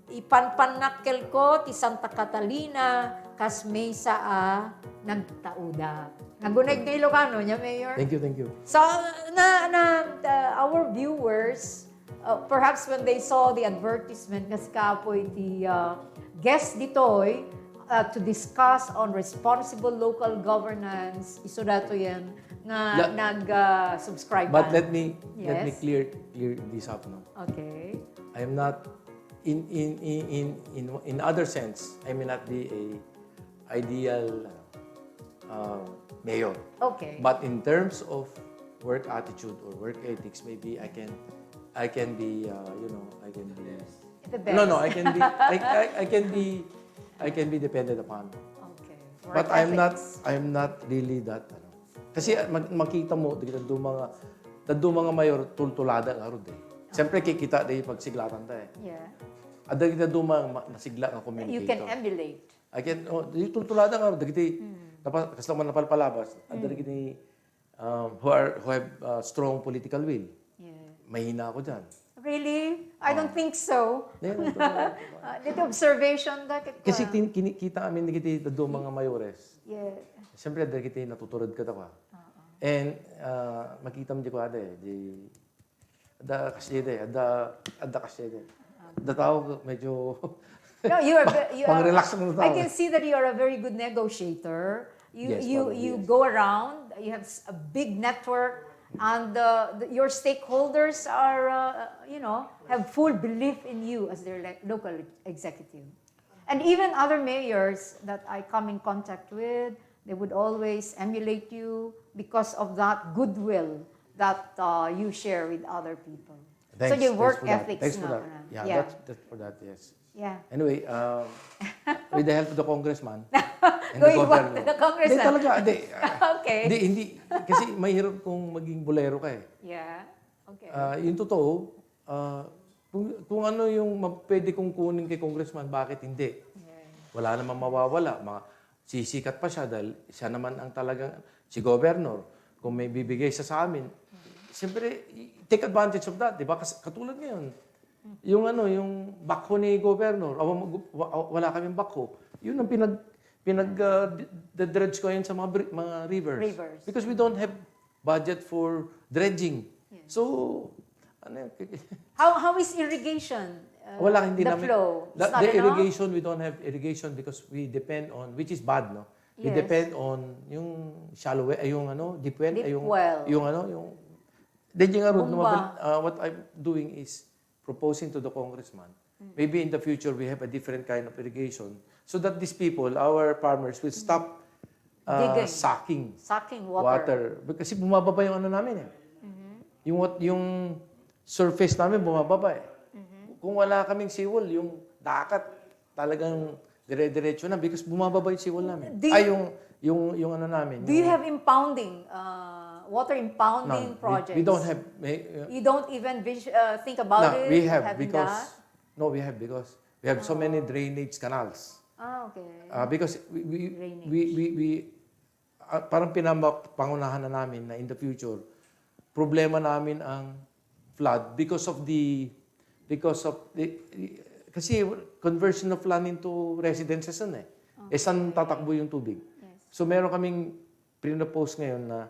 ipanpanakkel ko ti Santa Catalina, kas may saa nagtauda. Nagunag na Ilocano niya, Mayor. Thank you. So, our viewers, perhaps when they saw the advertisement, kasi kapoy the guest ditoy, to discuss on responsible local governance, iso dato yan, nga nag-subscribe But ka. let me clear this up now. Okay. I am not in other sense. I may not be a ideal mayor. Okay. But in terms of work attitude or work ethics, maybe I can be I can be The best. no I can be I can be depended upon. Okay. But I'm not really that kasi makita mo dito mga mayor tultulada nga rod eh. Siyempre kikita day pagsiglatan ta eh. Yeah. Ada kita nasigla nga communicator. You can emulate. I can di tultulada nga rod dagiti kasi naman napalpalabas. Ada dagiti who have strong political will. Yeah. Mahina ako diyan. Really? I don't think so. Dito observation da Kasi kita amin dagiti mga mayores. Yeah. Siyempre dagiti natuturod ka ta. And makita mo di ko ada kasi da tao medyo No, you are pang-relax ng tao. I can see that you are a very good negotiator. Yes, You go around, you have a big network, and your stakeholders are have full belief in you as their local executive. And even other mayors that I come in contact with, they would always emulate you because of that goodwill that you share with other people. So your work ethics. Thanks for that. Yeah, that's for that, yes. Yeah. Anyway, with the help of the congressman and Going the back governor. to the congressman. Hindi talaga, Okay. Hindi. Kasi mahirap kung maging bolero ka eh. Yeah. Okay. Yung totoo, kung ano yung pwede kong kunin kay congressman, bakit hindi? Yeah. Wala namang mawawala. Sisikat pa siya dahil siya naman ang talagang, si governor, kung may bibigay siya sa amin, siyempre, take advantage of that, di ba? Kasi katulad ngayon, yung bakho ni governor, wala kaming bakho. Yun ang dredge ko yun sa mga rivers. Because we don't have budget for dredging. Yes. So, ano How is irrigation? wala, hindi the namin. flow? It's not The enough? irrigation, we don't have irrigation because we depend on, which is bad, no? We Yes. depend on yung shallow well, yung deep well, Deep well. yung dredging nga road. Bumba. What I'm doing is proposing to the congressman, maybe in the future we have a different kind of irrigation so that these people, our farmers, will stop Sucking water. Kasi bumababa yung ano namin eh. Yung surface namin bumababa eh. Kung wala kaming seawall, yung dakat talagang dire-diretso na because bumababa yung seawall namin. Yung ano namin. Do you have impounding, water impounding projects? We don't have. You don't even think about it? We have having because that? we have because we have so many drainage canals. Okay. Because we parang pangunahan na namin na in the future problema namin ang flood because of the kasi conversion of land into residences eh. Saan tatakbo yung tubig? Yes. So meron kaming pinopose ngayon na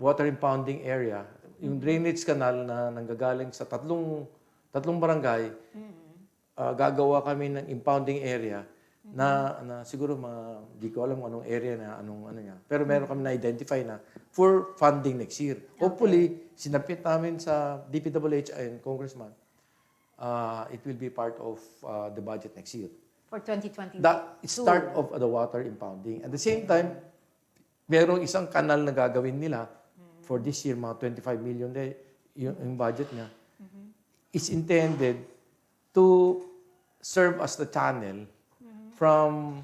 water impounding area, yung drainage canal na nanggagaling sa tatlong barangay, gagawa kami ng impounding area na siguro di ko alam anong area na ano niya. Pero meron kami na-identify na for funding next year. Hopefully, sinapit namin sa DPWH and Congressman, it will be part of the budget next year. For 2022. The start of the water impounding. At the same time, merong isang kanal na gagawin nila for this year, mga 25 million yung budget niya, is intended to serve as the channel from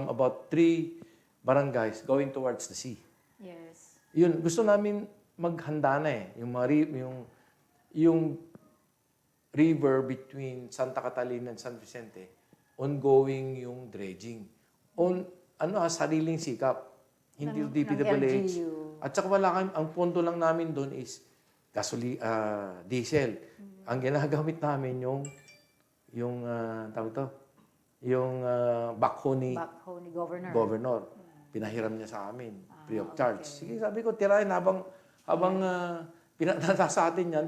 about 3 barangays going towards the sea. Yes. Yun, gusto namin maghanda na eh. Yung river between Santa Catalina and San Vicente, ongoing yung dredging. Sariling sikap. Hindi ng DPWH. LGU. At saka wala kami, ang pondo lang namin doon is diesel. Ang ginagamit namin yung tawag ito, yung backhoe ni Backhoe ni Governor. governor. Pinahiram niya sa amin, free of charge. Okay. Sige, sabi ko, tirahin habang pinatata sa atin yan.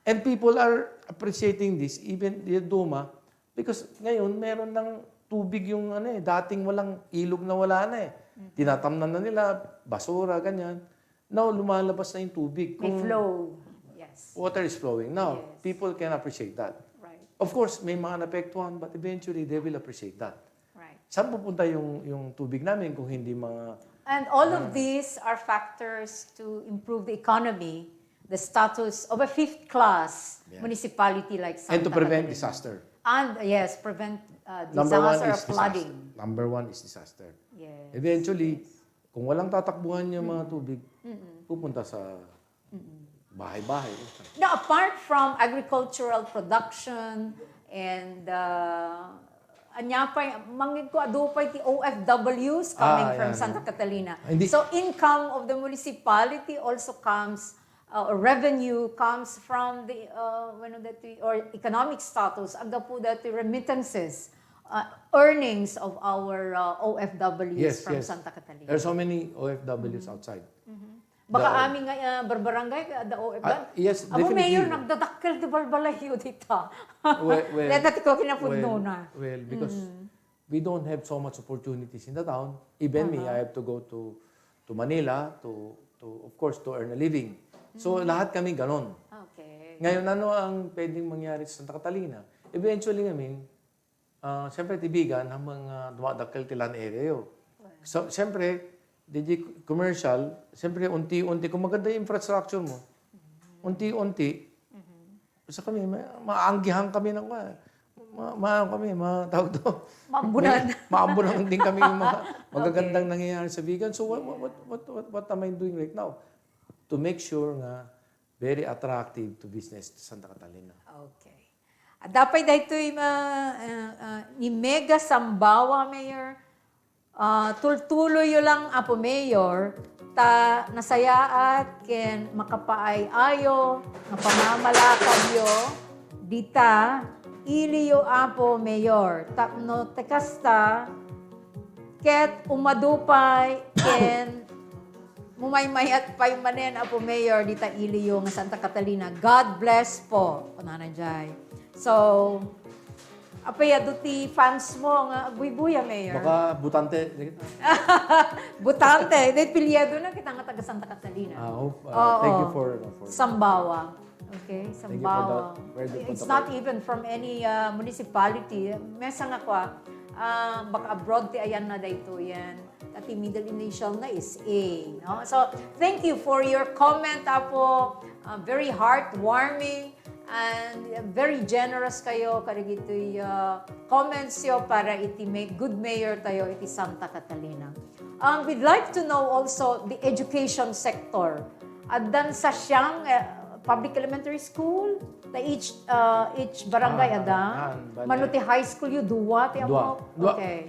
And people are appreciating this, even the Duma, because ngayon meron ng tubig yung dating walang ilog na wala na eh. Tinatamnan na nila, basura, ganyan. Now, lumalabas na yung tubig. May flow. Yes. Water is flowing. Now, Yes. people can appreciate that. Right. Of course, may mga naapektuhan, but eventually, they will appreciate that. Right. Saan pupunta yung tubig namin kung hindi mga... And all of these are factors to improve the economy, the status of a fifth-class municipality like Santa And to prevent Catalina. disaster. And yes, prevent Number one disaster or is flooding. disaster. Number one is disaster. Yes. Eventually, kung walang tatakbuhan yung mga tubig, pupunta sa bahay-bahay. Now, apart from agricultural production and anya pa mangig ko adupay ti OFWs coming from yan. Santa Catalina. Hindi- So income of the municipality also comes or revenue comes from the or economic status aga po dati remittances earnings of our OFWs from Santa Catalina. There are so many OFWs outside. Baka aming barbarangay the OFW. Yes, Amo definitely. mayor nagdadakkel di balbalayo dito. Well, Dati ko kinapudno na. Well, because we don't have so much opportunities in the town. Even me, I have to go to Manila to of course to earn a living. So lahat kami ganon. Okay. Ngayon, ano ang pwedeng mangyari sa Santa Catalina? Eventually namin, siyempre tibigan ang mga dumadakkel tilan area yun. So, siyempre, commercial, siyempre unti-unti, kung maganda yung infrastructure mo, unti-unti, basta kami, maanggihan kami ng tawag to. Maambunan. Maambunan din kami yung mga magagandang nangyayari sa vegan. So, what am I doing right now? To make sure nga very attractive to business to Santa Catalina. Okay. At dapat dito ni Mega Sambawa, Mayor, tultuloy yo lang apo Mayor, ta nasayaat ken makapaay ayo, nga pamamalakad yo, dita, iliyo apo Mayor, tapno tekasta, ket umadupay, ken mumaymayat pay manen apo Mayor dita iliyo nga Santa Catalina. God bless po. Kunananjay. So, apaya duti fans mo nga agbuy-buya Mayor. Baka butante. Butante. Dahil pilyado na kita nga taga Santa Catalina. Thank you for Sambawa. Okay, Thank you for Sambawa. that. Where do you It's punta not even from any municipality. Mesa nga ko, baka abroad ti ayan na dayto yan. At middle initial na is A. No? So, thank you for your comment, Apo. Very heartwarming and very generous kayo. Karigito comments yo para iti make good mayor tayo iti Santa Catalina. We'd like to know also the education sector. Adan sa siyang public elementary school, na each barangay manuti high school yu duwa ti amo. Okay.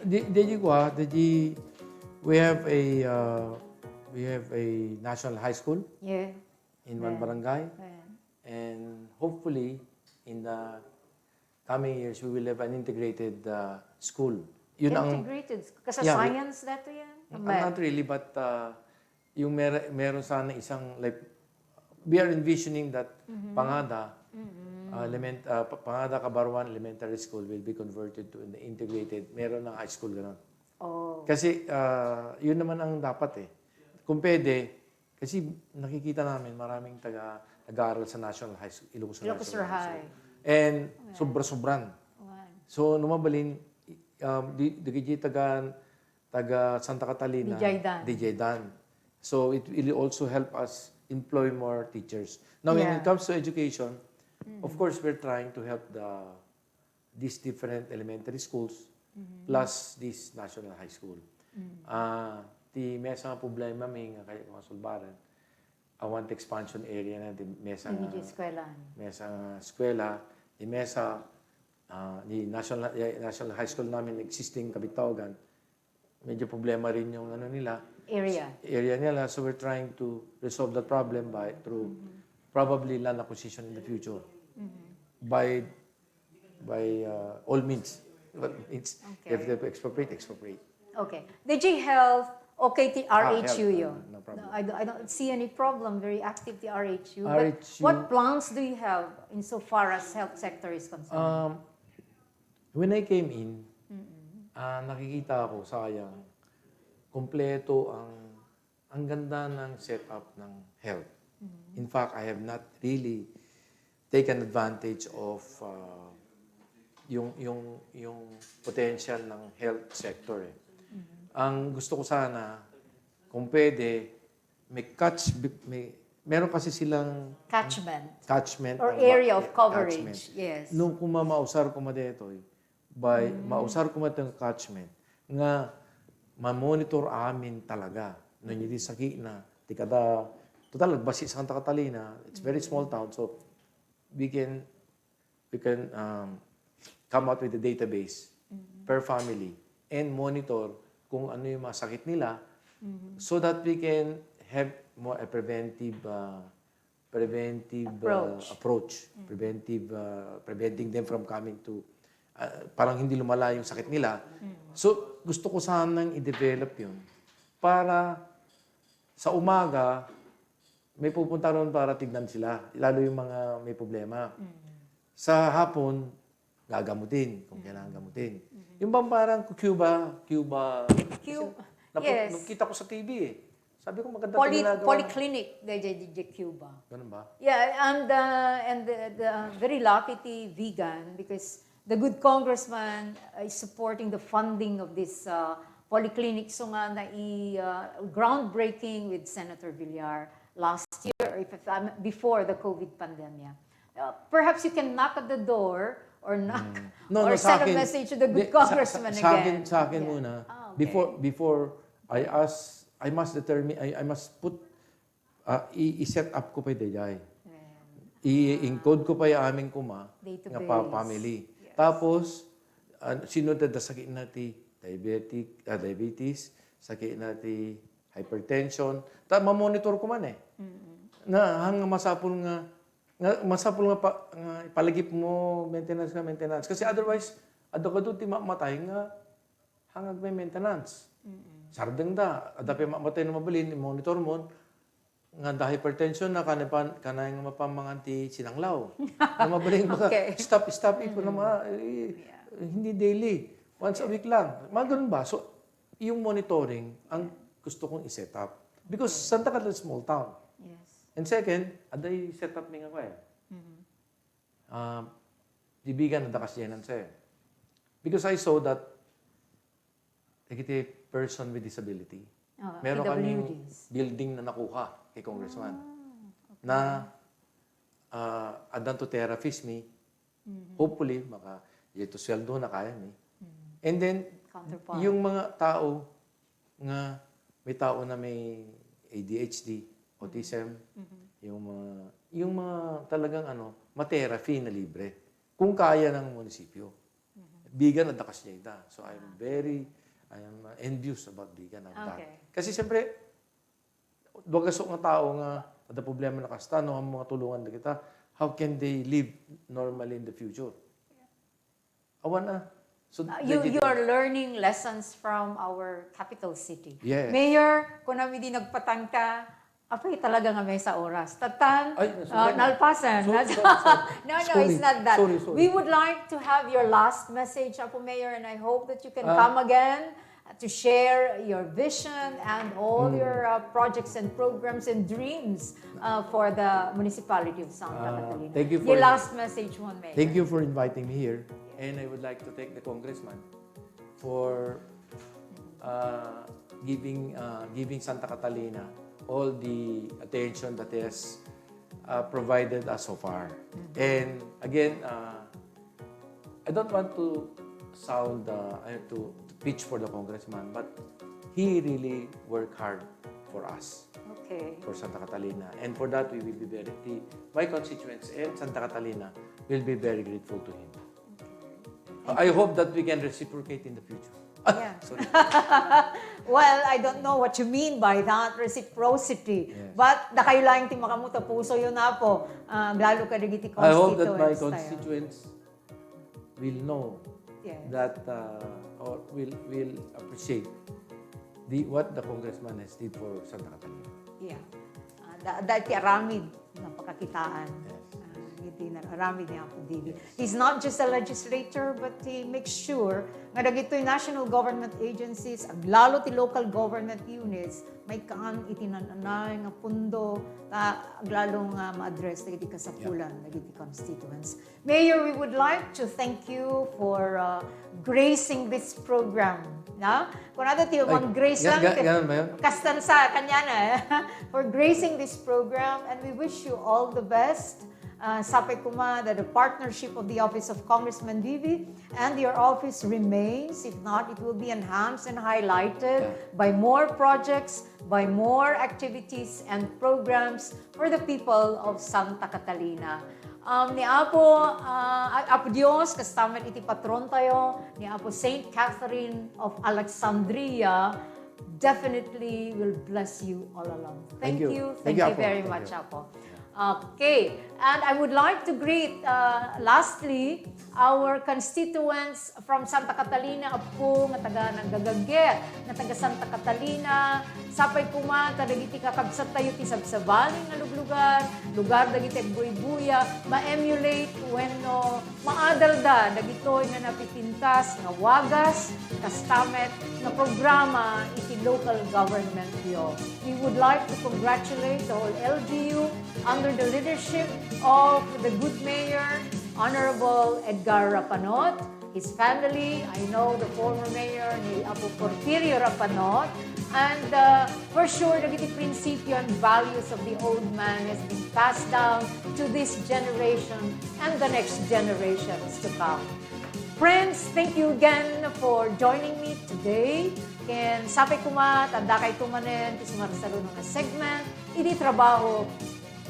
We have a national high school in one barangay, and hopefully in the coming years we will have an integrated school. Integrated kasi science dato yan. Not really, but yung meron sana isang like we are envisioning that Pangada Pangada Kabarwan Elementary School will be converted to an integrated. Meron ng high school ganun. Oh. Kasi yun naman ang dapat eh. Kung pwede, kasi nakikita namin maraming nag-aaral sa National High School, Ilocos High. And sobra-sobran. So, numabalin, di taga Santa Catalina, DJ Dan. So, it will also help us employ more teachers. Now, when it comes to education, of course, we're trying to help these different elementary schools plus this national high school. Ti mesa nga problema may nga kaya mga sulbaran. I want expansion area na di mesa nga eskwela, di mesa ni national high school namin existing Kabitawagan. medyo problema rin yung ano nila, Area. nila. So we're trying to resolve that problem through probably land acquisition in the future by all means. What means Okay. if they expropriate. Okay. DG Health, okay, the RHU Health, yun. no problem. I don't see any problem. Very active, the RHU. RHU. But what plans do you have insofar as health sector is concerned? When I came in, nakikita ko, sayang, kompleto ang ganda ng setup ng health. In fact, I have not really taken advantage of yung potential ng health sector. Ang gusto ko sana, kung pwede, meron kasi silang catchment Or area of coverage. catchment. Yes. Nung kung mausar ko madetoy, mausar ko matang catchment, nga ma-monitor amin talaga. Nung hindi sakit na, tikada, total, nagbasi sa Santa Catalina, it's very small town, so we can come out with a database per family and monitor kung ano yung mga sakit nila so that we can have more a preventive approach. Preventing them from coming to parang hindi lumala yung sakit nila. So, gusto ko sanang i-develop yun para sa umaga, may pupunta ron para tignan sila, lalo yung mga may problema. Sa hapon, gagamutin, kung kailangan gamutin. Yung bang parang Cuba. Yes. Nakita ko sa TV eh. Sabi ko maganda ito ginagawa. Polyclinic, the Cuba. Ganun ba? Yeah, and the very lucky vegan because the good congressman is supporting the funding of this polyclinic. So nga groundbreaking with Senator Villar last year, or before the COVID pandemic. Perhaps you can knock at the door or or send a message to the good congressman again. Sa akin muna. Okay. Before I must determine, I must put, i-set up ko pa yung i-encode ko pa yung aming kuma Database. nga family. Yes. Tapos, sinunod na sakit natin diabetes, sakit natin hypertension. Mamonitor ko man eh. Na hanggang masapul nga palagip mo maintenance. Kasi otherwise, adto ti mamatay nga hanggang may maintenance. Sardeng da, adapi mamatay na mabalin, monitor mo, nga da hypertension na kanay nga mapamanganti sinanglaw. Na mabalin baka, stop ito na hindi daily. Once a week lang. Mga ganun ba? So, yung monitoring, ang gusto kong i-set up. Because Santa Catalina is a small town. Yes. And second, aday set up nga ko eh. Dibigan na dakas yanan siya. Because I saw that a person with disability. Meron kaming building na nakuha kay Congressman. Na adan to therapist me. Hopefully, ito sweldo na kaya me. And then, yung mga tao nga may tao na may ADHD, autism, yung mga talagang ma-therapy na libre. Kung kaya ng munisipyo. Bigan na dakas niya ita. So I am envious about bigan of that. Kasi siyempre, duwagasok nga tao nga ada problema na kasta, ang mga tulungan na kita, how can they live normally in the future? Awan na. So, you are learning lessons from our capital city. Yes. Mayor, kung namin di nagpatangka, apay talaga nga may sa oras. Tatan, nalpasan. No, it's not that. Sorry. We would like to have your last message, Apo Mayor, and I hope that you can come again to share your vision and all your projects and programs and dreams for the municipality of Santa Catalina. Thank you for your last message, Juan Mayor. Thank you for inviting me here. And I would like to thank the congressman for giving Santa Catalina all the attention that he has provided us so far. And again, I don't want to sound, to pitch for the congressman, but he really worked hard for us, for Santa Catalina. And for that, we will be my constituents and Santa Catalina will be very grateful to him. I hope that we can reciprocate in the future. Yeah. Sorry. Well, I don't know what you mean by that, reciprocity. Yes. But kayo lang ti makamuta puso yun na po. Lalo ka digiti I hope that my constituents tayo. constituents will know Yes. that or will appreciate what the congressman has did for Santa Catalina. Yeah. Dahil ti aramid, napakakitaan. Yes. Hindi na aramid niya ako, David. He's not just a legislator, but he makes sure nga dagitoy national government agencies, lalo ti local government units, may kaan itinananay nga pundo, aglalong ma-address dagiti kasapulan, dagiti constituents. Mayor, we would like to thank you for gracing this program. Na? Kung nato ti mag-grace lang, ganun ba yun? kastansa, kanya na, for gracing this program, and we wish you all the best. Sapay kuma that the partnership of the Office of Congressman Vivi and your office remains. If not, it will be enhanced and highlighted by more projects, by more activities and programs for the people of Santa Catalina. Ni Apo Diyos, kastaman iti patron tayo, ni Apo Saint Catherine of Alexandria, definitely will bless you all along. Thank you. Thank you very much, Apo. Okay, and I would like to greet, lastly, our constituents from Santa Catalina, Apo, nga taga Nagagaget, nga taga Santa Catalina, sapay kuma, kadagiti kakabsat tayo ti sabsabaling nga lugar dagiti agbuy-buya, ma-emulate when maadalda, dagitoy nga napipintas, nga wagas, kastamet, nga programa iti local government yo. We would like to congratulate the whole LGU under the leadership of the good mayor, Honorable Edgar Rapanot, his family. I know the former mayor ni Apo Porfirio Rapanot, and for sure, the prinsipyo and values of the old man has been passed down to this generation and the next generations to come. Friends, thank you again for joining me today. Ken sapay kuma, tanda kay kumanen, kismarsalo na segment, idi trabaho,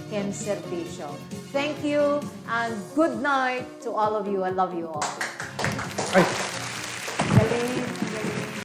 ken serbisyo. Thank you and good night to all of you. I love you all. Ay.